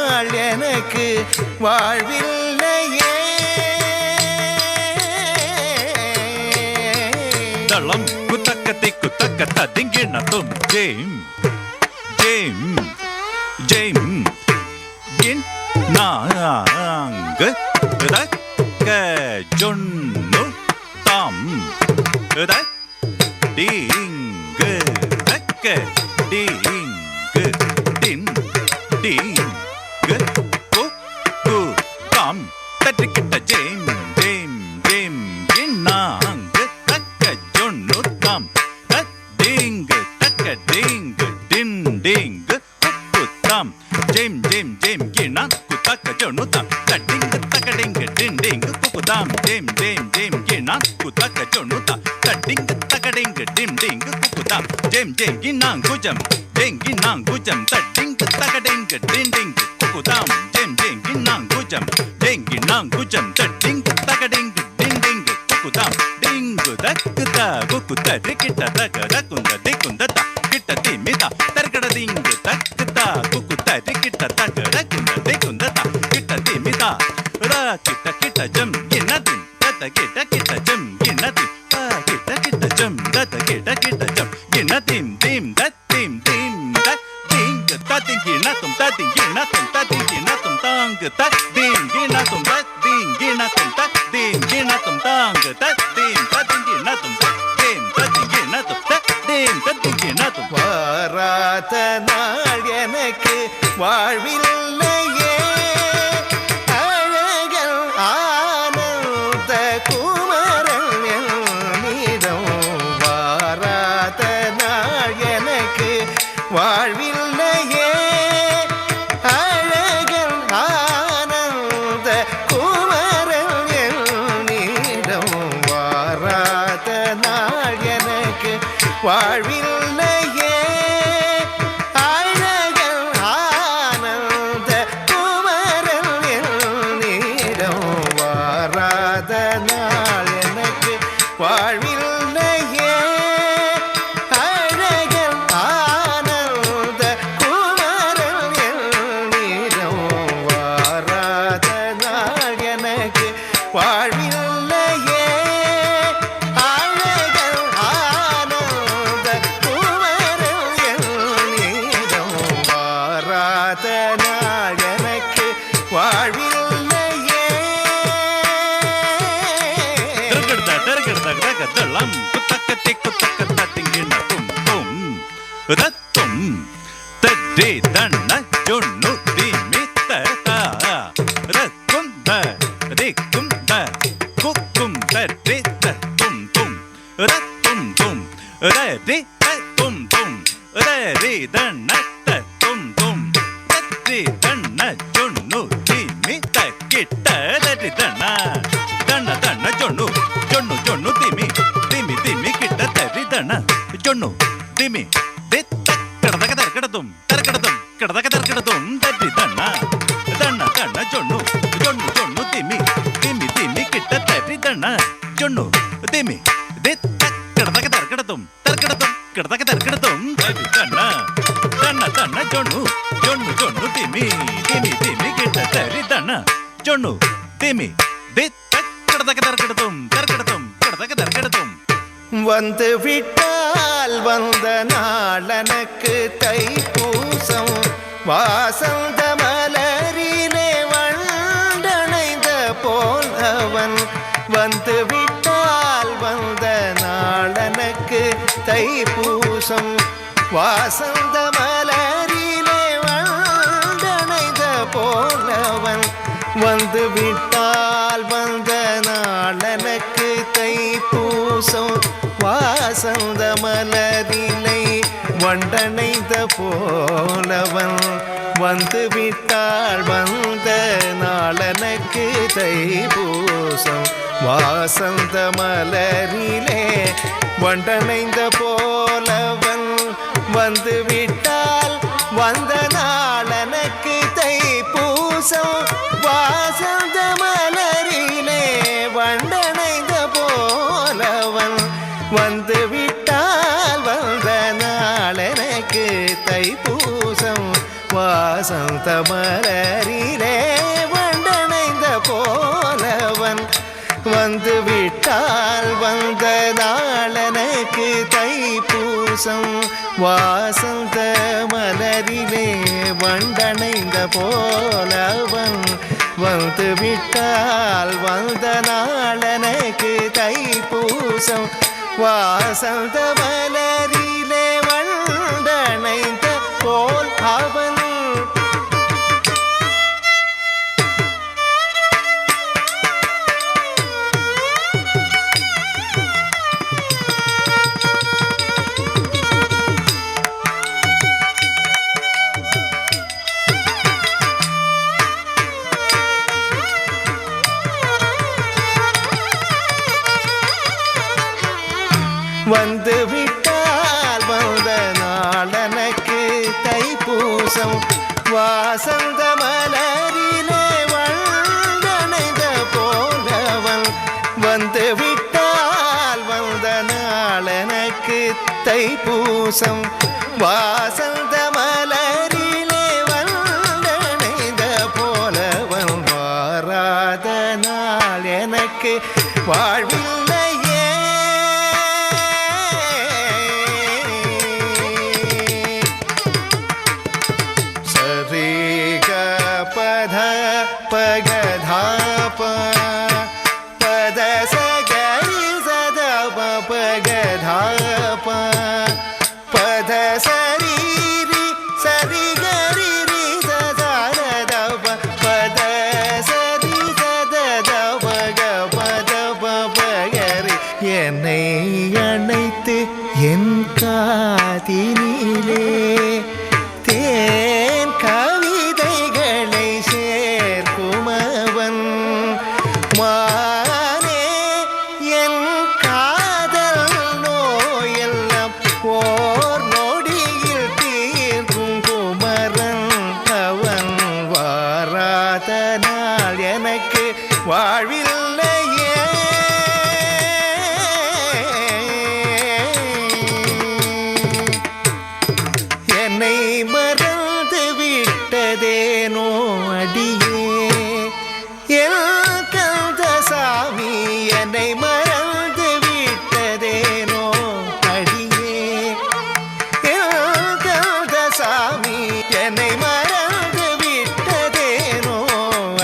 நாள் எனக்கு வாழ்வில்லையே. தளம் குத்தக்கத்தை குத்தக்கத்த திங்கிணத்தும் ஜெயம் ஜெயம் ஜெயம் என் நாங்க தக்க ஜொன்னு தாம் டிங்கு தக்க டிங்கு டின் டிங்கு கு தாம் தட்டிக்கிட்ட ஜெயம் ஜெயம் ஜெயம் என் நாங்க தக்க ஜொன்னு தாம் டிங்கு தக்க டிங்கு டின் டிங்கு கு தாம் ஜெயம் ஜெயம் ஜெயம் கிணா குத்தக்க ஜொன்னு தாம் தட்டிங்கு தக்க டிங்கு டின் டிங்கு கு தாம் ஜெயம் ஜெயம் ஜெயம் கிணா குத்தக்க ஜொன்னு தாம் தட்டிங்கு தக்க டிங்கு டின் டிங்கு கு தாம் ஜெயம் ஜெயம் கிணா குஜம் ஜெயம் கிணா குஜம் தட்டிங்கு தக்க டிங்கு டின் டிங்கு கு தாம் ஜெயம் ஜெயம் கிணா குஜம் ஜெயம் கிணா குஜம் தட்டிங்கு தக்க டிங்கு டின் டிங்கு கு தாம் டிங்கு தக்கு த கு த டிக்கிட்ட தக தக்குந்த டிக்குந்த த கிட்ட திமித தர்கட டிங்கு தக்கு த கு த டிக்கிட்ட தக தக்குந்த டிக்குந்த த கிட்ட திமித ர கிட்ட கிட்ட ஜம் கிண்ணதின் தத கிட்ட கிட்ட ஜம் கிண்ணதின் த கிட்ட கிட்ட ஜம் தத கிட்ட கிட்ட ஜம் கிண்ணதின் திம் தத் திம் திம் தத் டிங்கு தத்திங் கிண்ணதும் தத்திங் கிண்ணதும் தத்திங் கிண்ணதும் தாங்கு தத் திம் கிண்ணதும் தத் திம் கிண்ணதும் தத் திம் கிண்ணதும் தாங்கு தத் திம் தத்திங் கிண்ணதும் தத் திம் தத்திங் கிண்ணதும் தத் திம் தத்திங் கிண்ணதும் வராத நாள் எனக்கு வாழ்வில்லையே. அழகல் ஆனந்த குமரன் என்னிடம் வாராத நாள் எனக்கு வாழ்வில்லையே. அழகல் ஆனந்த குமரன் என்னிடம் வாராத நாள் எனக்கு வாழ்வில்லையே. அழகல் ஆனந்த குமரன் என்னிடம் வாராத நாள் எனக்கு வாழ்வில்லையே. அழகல் ஆனந்த குமரன் என்னிடம் வாராத நாள் எனக்கு வாழ்வில்லையே. அழகல் ஆனந்த குமரன் என்னிடம் வாராத நாள் எனக்கு வாழ்வில்லையே. தர்கட தர்கட தக தளம் குத்தக்கத்தை குத்தக்கத்த திங்கிணதும் தும் ரத்தும் தட்டே தண்ண ஜொன்னு திமித்த ரக்கும் த திக்கும் த குக்கும் தட்டே தும் தும் ரத்தும் தும் ரே தும் தும் ரே தண்ண தும் தும் தட்டே தண்ண ஜொன்னு திமித்த கிட்ட தட்டி தண்ண தண்ண தண்ண ஜொன்னு ஜொன்னு ஜொன்னு திமி திமி திமி கிட்ட தரி தண்ண ஜொன்னு திமி கடதக தர்கடதும் தர்கடதும் கடதக தர்கடதும் தரி தண்ண தண்ண தண்ண ஜொன்னு ஜொன்னு ஜொன்னு திமி திமி திமி கிட்ட தரி தண்ண ஜொன்னு திமி கடதக தர்கடதும் தர்கடதும் கடதக தர்கடதும் தரி தண்ண தண்ண தண்ண ஜொன்னு ஜொன்னு ஜொன்னு திமி திமி திமி கிட்ட தரி தண்ண ஜொன்னு திமி கடதக தர்கடதும் தர்கடதும் கடதக தர்கடதும் வந்து விட்டால் வந்த நாளனக்கு தைப்பூசம் வாசந்த மலரிலே வண்டணைந்த போல் அவன் வந்து விட்டால் வந்த நாளனக்கு தைப்பூசம் வாசந்த மலரிலே வண்டணைந்த போல் அவன் வந்து விட்டால் வந்த நாளனக்கு தைப்பூசம் வாசந்த மலரிலை வண்டணைந்த போலவன் வந்து விட்டால் வந்த நாளனக்கு தைப்பூசம் வாசந்த மலரிலே வண்டணைந்த போலவன் வந்து விட்டால் வந்த நாளனக்கு தைப்பூசம் வாசந்த மலரிலே வண்டணைந்த போலவன் வந்து விட்டால் வந்த நாளனக்கு தைப்பூசம் வாசந்த வாசந்த மலரிலே வண்டணைந்த போலவன் வந்து விட்டால் வந்த நாளனுக்கு தைப்பூசம் வாசந்த மலரிலே வண்டணைந்த போலவன் வந்து விட்டால் வந்த நாளனுக்கு தைப்பூசம் வாசந்த மலரிலே வண்டணைந்த போல் அவன் வந்து விட்டால் வந்த நாளனுக்கு தைப்பூசம் வாசந்த மலரிலே வண்டணைந்த போலவன் வந்து விட்டால் வந்த நாளனுக்கு தைப்பூசம் வாசந்த மலரிலே வண்டணைந்த போலவன் வாராத நாள் எனக்கு வாழ்வில்லையே பகதாப பத சகரி சதப பகதாப பத சரீரி சரி கரி சதப பத சரி சதப பத பகரி என்னை அணைத்து என் காதினிலே தேன் கவிதைகளை சேர்க்குமவன் மானே என் காதல் நோயெல்லாம் ஓர் நொடியில் தீர்க்கும் குமரன் அவன் வாராத நாள் எனக்கு வாழ்வில்லையே என்னை மறந்து விட்டதேனோ அடியே என் கந்தசாமி என்னை மறந்து விட்டதேனோ அடியே என் கந்தசாமி என்னை மறந்து விட்டதேனோ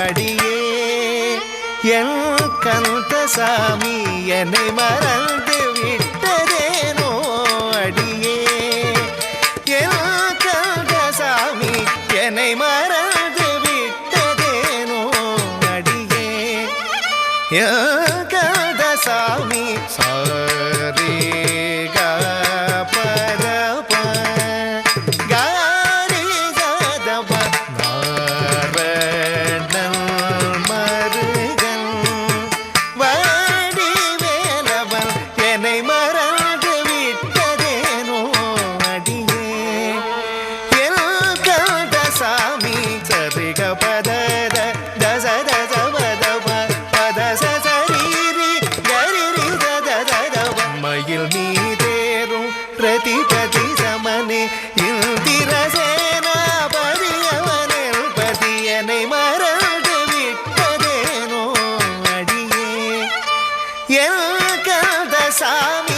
அடியே என் கந்தசாமி என்னை மறந்து விட்டதேனோ அடியே சாமி என்னை மறந்து விட்டதேனோ அடியே கந்தசாமி சாரி பதப காரி சதப நாரணன் மருகன் வடிவேலவன் என்னை மறந்து விட்டதேனோ அடியே சாமி சரிக பத தச தச பத பத சரீரி கரிரி தத மயில் நீதேரும் பிரதிபதி சமனே இந்திரசேனாபதி அவனில் பதியனை மறந்து விட்டதேனோ அடியே என் கந்தசாமி